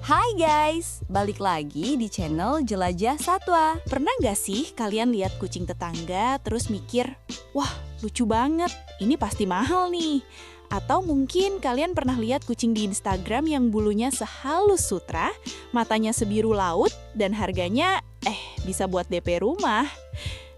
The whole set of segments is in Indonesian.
Hai guys, balik lagi di channel Jelajah Satwa. Pernah nggak sih kalian lihat kucing tetangga terus mikir, wah lucu banget, ini pasti mahal nih. Atau mungkin kalian pernah lihat kucing di Instagram yang bulunya sehalus sutra, matanya sebiru laut, dan harganya bisa buat DP rumah.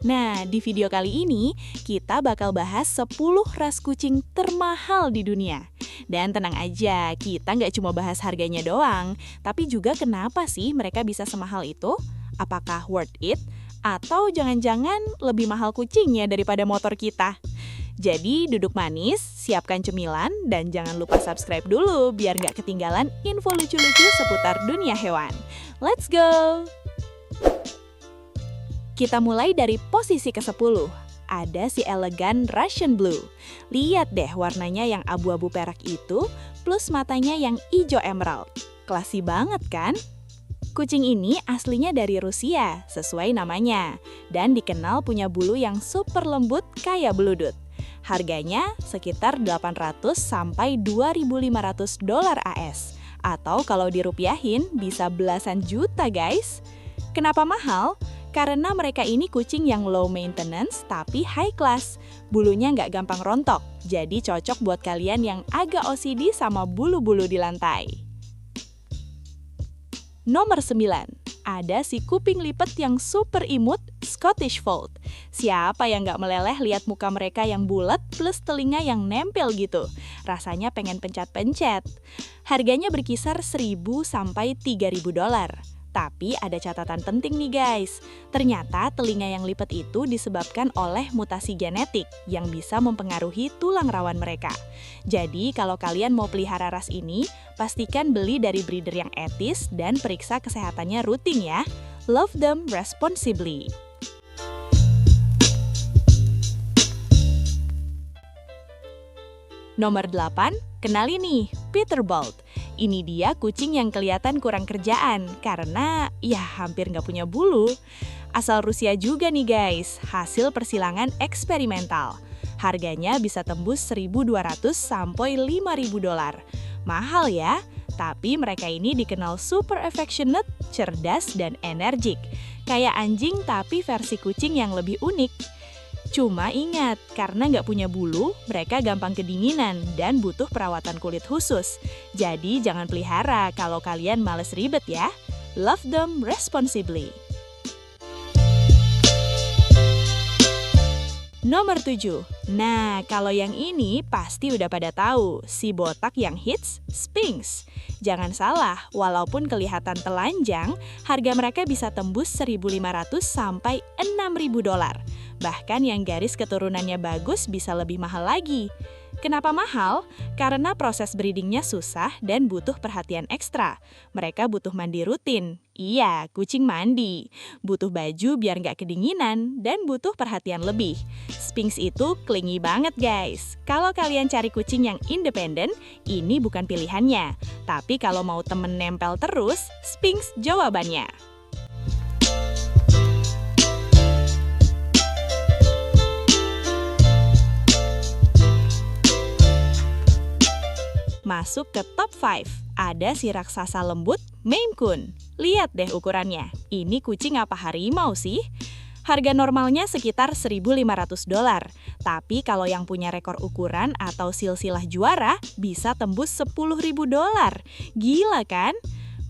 Nah, di video kali ini kita bakal bahas 10 ras kucing termahal di dunia. Dan tenang aja, kita nggak cuma bahas harganya doang, tapi juga kenapa sih mereka bisa semahal itu? Apakah worth it? Atau jangan-jangan lebih mahal kucingnya daripada motor kita? Jadi duduk manis, siapkan cemilan, dan jangan lupa subscribe dulu biar nggak ketinggalan info lucu-lucu seputar dunia hewan. Let's go! Kita mulai dari posisi ke-10. Ada si elegan Russian Blue. Lihat deh warnanya yang abu-abu perak itu, plus matanya yang hijau emerald. Classy banget kan? Kucing ini aslinya dari Rusia, sesuai namanya, dan dikenal punya bulu yang super lembut kayak beludut. Harganya sekitar 800 sampai 2.500 dolar AS, atau kalau dirupiahin bisa belasan juta guys. Kenapa mahal? Karena mereka ini kucing yang low maintenance tapi high class. Bulunya nggak gampang rontok, jadi cocok buat kalian yang agak OCD sama bulu-bulu di lantai. Nomor 9, ada si kuping lipat yang super imut, Scottish Fold. Siapa yang nggak meleleh lihat muka mereka yang bulat plus telinga yang nempel gitu? Rasanya pengen pencet-pencet. Harganya berkisar 1.000 sampai 3.000 dolar. Tapi ada catatan penting nih guys, ternyata telinga yang lipat itu disebabkan oleh mutasi genetik yang bisa mempengaruhi tulang rawan mereka. Jadi kalau kalian mau pelihara ras ini, pastikan beli dari breeder yang etis dan periksa kesehatannya rutin ya. Love them responsibly. Nomor 8, kenali nih, Peterbilt. Ini dia kucing yang kelihatan kurang kerjaan karena ya hampir nggak punya bulu. Asal Rusia juga nih guys, hasil persilangan eksperimental. Harganya bisa tembus 1.200 sampai 5.000 dolar. Mahal ya, tapi mereka ini dikenal super affectionate, cerdas, dan energik. Kayak anjing tapi versi kucing yang lebih unik. Cuma ingat, karena nggak punya bulu, mereka gampang kedinginan dan butuh perawatan kulit khusus. Jadi jangan pelihara kalau kalian males ribet ya. Love them responsibly. Nomor 7. Nah, kalau yang ini pasti udah pada tahu, si botak yang hits, Sphynx. Jangan salah, walaupun kelihatan telanjang, harga mereka bisa tembus 1.500 sampai 6.000 dolar. Bahkan yang garis keturunannya bagus bisa lebih mahal lagi. Kenapa mahal? Karena proses breedingnya susah dan butuh perhatian ekstra. Mereka butuh mandi rutin. Iya, kucing mandi. Butuh baju biar nggak kedinginan dan butuh perhatian lebih. Sphynx itu clingy banget guys. Kalau kalian cari kucing yang independen, ini bukan pilihannya. Tapi kalau mau temen nempel terus, Sphynx jawabannya. Masuk ke top 5, ada si raksasa lembut Maine Coon. Lihat deh ukurannya, ini kucing apa harimau sih? Harga normalnya sekitar 1.500 dolar, tapi kalau yang punya rekor ukuran atau silsilah juara bisa tembus 10.000 dolar. Gila kan?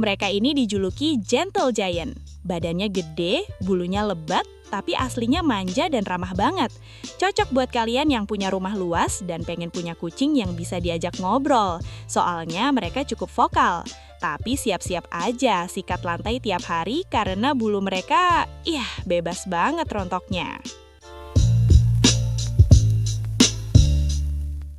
Mereka ini dijuluki Gentle Giant. Badannya gede, bulunya lebat, tapi aslinya manja dan ramah banget. Cocok buat kalian yang punya rumah luas dan pengen punya kucing yang bisa diajak ngobrol. Soalnya mereka cukup vokal. Tapi siap-siap aja sikat lantai tiap hari karena bulu mereka, bebas banget rontoknya.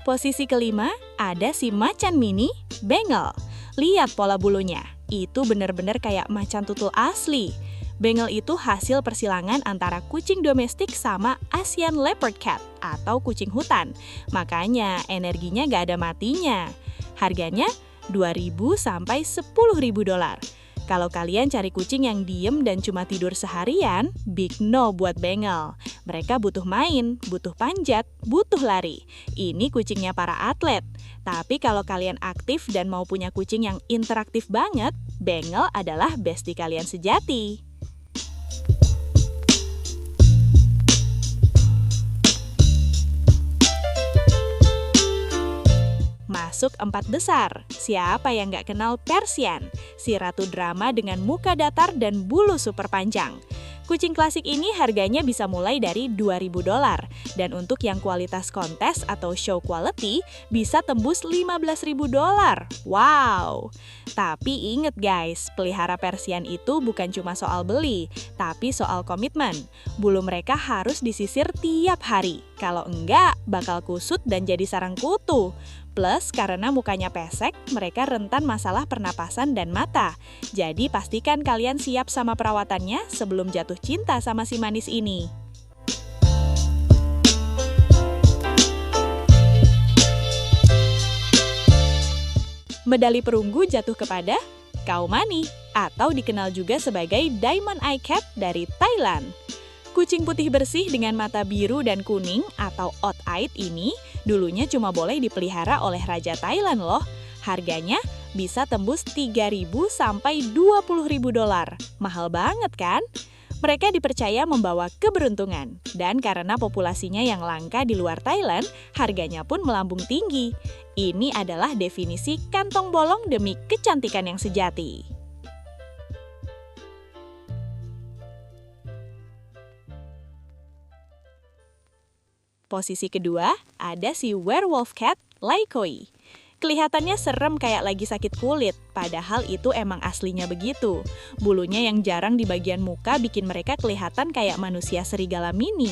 Posisi kelima, ada si macan mini, Bengal. Lihat pola bulunya, itu bener-bener kayak macan tutul asli. Bengal itu hasil persilangan antara kucing domestik sama Asian Leopard Cat atau kucing hutan. Makanya energinya gak ada matinya. Harganya 2.000 sampai 10.000 dolar. Kalau kalian cari kucing yang diem dan cuma tidur seharian, big no buat Bengal. Mereka butuh main, butuh panjat, butuh lari. Ini kucingnya para atlet. Tapi kalau kalian aktif dan mau punya kucing yang interaktif banget, Bengal adalah bestie kalian sejati. Masuk 4 besar. Siapa yang nggak kenal Persian? Si ratu drama dengan muka datar dan bulu super panjang. Kucing klasik ini harganya bisa mulai dari $2.000 dan untuk yang kualitas kontes atau show quality bisa tembus $15.000. Wow! Tapi inget guys, pelihara Persian itu bukan cuma soal beli, tapi soal komitmen. Bulu mereka harus disisir tiap hari. Kalau enggak, bakal kusut dan jadi sarang kutu. Plus, karena mukanya pesek, mereka rentan masalah pernapasan dan mata. Jadi, pastikan kalian siap sama perawatannya sebelum jatuh cinta sama si manis ini. Medali perunggu jatuh kepada Kaumani, atau dikenal juga sebagai Diamond Eye Cat dari Thailand. Kucing putih bersih dengan mata biru dan kuning atau odd-eyed ini dulunya cuma boleh dipelihara oleh Raja Thailand loh. Harganya bisa tembus $3.000 sampai $20.000. Mahal banget kan? Mereka dipercaya membawa keberuntungan. Dan karena populasinya yang langka di luar Thailand, harganya pun melambung tinggi. Ini adalah definisi kantong bolong demi kecantikan yang sejati. Posisi kedua, ada si werewolf cat, Laikoi. Kelihatannya serem kayak lagi sakit kulit, padahal itu emang aslinya begitu. Bulunya yang jarang di bagian muka bikin mereka kelihatan kayak manusia serigala mini.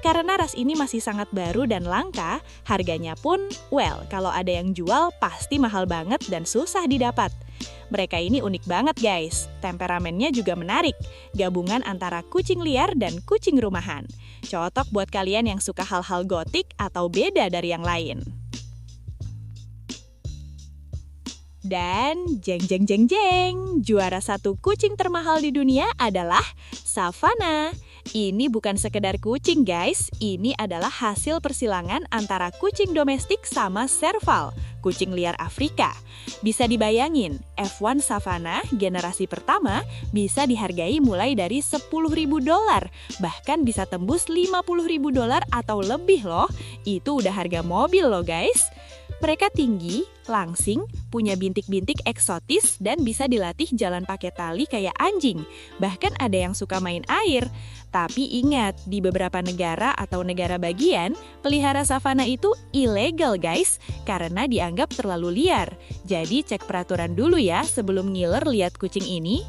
Karena ras ini masih sangat baru dan langka, harganya pun, well, kalau ada yang jual pasti mahal banget dan susah didapat. Mereka ini unik banget guys, temperamennya juga menarik, gabungan antara kucing liar dan kucing rumahan. Cocok buat kalian yang suka hal-hal gotik atau beda dari yang lain. Dan jeng jeng jeng jeng, juara satu kucing termahal di dunia adalah Savannah. Ini bukan sekedar kucing guys, ini adalah hasil persilangan antara kucing domestik sama serval, kucing liar Afrika. Bisa dibayangin, F1 Savannah generasi pertama bisa dihargai mulai dari $10.000, bahkan bisa tembus $50.000 atau lebih loh. Itu udah harga mobil loh guys. Mereka tinggi, langsing, punya bintik-bintik eksotis, dan bisa dilatih jalan pakai tali kayak anjing. Bahkan ada yang suka main air. Tapi ingat, di beberapa negara atau negara bagian, pelihara savana itu ilegal guys, karena dianggap terlalu liar. Jadi cek peraturan dulu ya sebelum ngiler lihat kucing ini.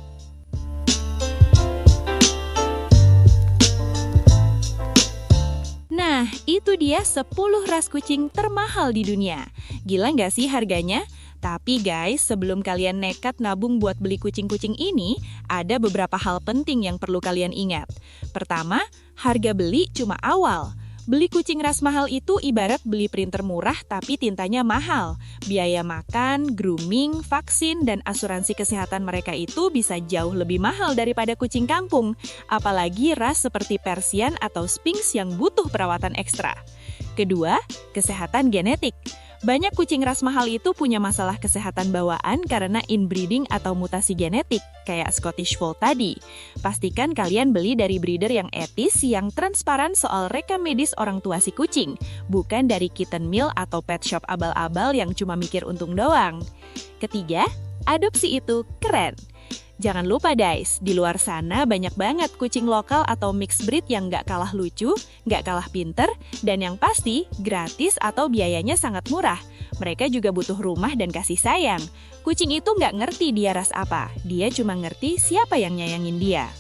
Nah, itu dia 10 ras kucing termahal di dunia. Gila nggak sih harganya? Tapi guys, sebelum kalian nekat nabung buat beli kucing-kucing ini, ada beberapa hal penting yang perlu kalian ingat. Pertama, harga beli cuma awal. Beli kucing ras mahal itu ibarat beli printer murah tapi tintanya mahal. Biaya makan, grooming, vaksin, dan asuransi kesehatan mereka itu bisa jauh lebih mahal daripada kucing kampung. Apalagi ras seperti Persian atau Sphinx yang butuh perawatan ekstra. Kedua, kesehatan genetik. Banyak kucing ras mahal itu punya masalah kesehatan bawaan karena inbreeding atau mutasi genetik, kayak Scottish Fold tadi. Pastikan kalian beli dari breeder yang etis, yang transparan soal rekam medis orang tua si kucing, bukan dari kitten meal atau pet shop abal-abal yang cuma mikir untung doang. Ketiga, adopsi itu keren. Jangan lupa guys, di luar sana banyak banget kucing lokal atau mixed breed yang nggak kalah lucu, nggak kalah pinter, dan yang pasti gratis atau biayanya sangat murah. Mereka juga butuh rumah dan kasih sayang. Kucing itu nggak ngerti dia ras apa, dia cuma ngerti siapa yang nyayangin dia.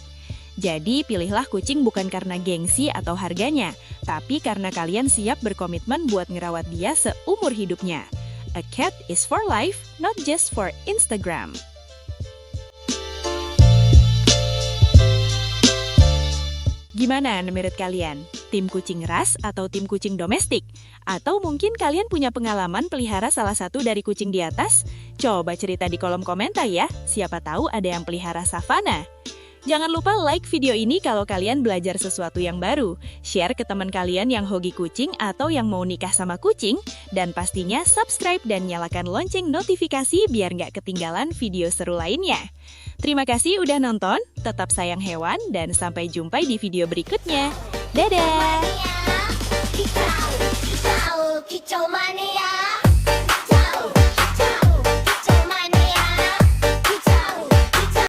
Jadi pilihlah kucing bukan karena gengsi atau harganya, tapi karena kalian siap berkomitmen buat ngerawat dia seumur hidupnya. A cat is for life, not just for Instagram. Gimana menurut kalian? Tim kucing ras atau tim kucing domestik? Atau mungkin kalian punya pengalaman pelihara salah satu dari kucing di atas? Coba cerita di kolom komentar ya, siapa tahu ada yang pelihara savana. Jangan lupa like video ini kalau kalian belajar sesuatu yang baru. Share ke teman kalian yang hobi kucing atau yang mau nikah sama kucing. Dan pastinya subscribe dan nyalakan lonceng notifikasi biar nggak ketinggalan video seru lainnya. Terima kasih udah nonton, tetap sayang hewan, dan sampai jumpa di video berikutnya. Dadah! Kicau mania.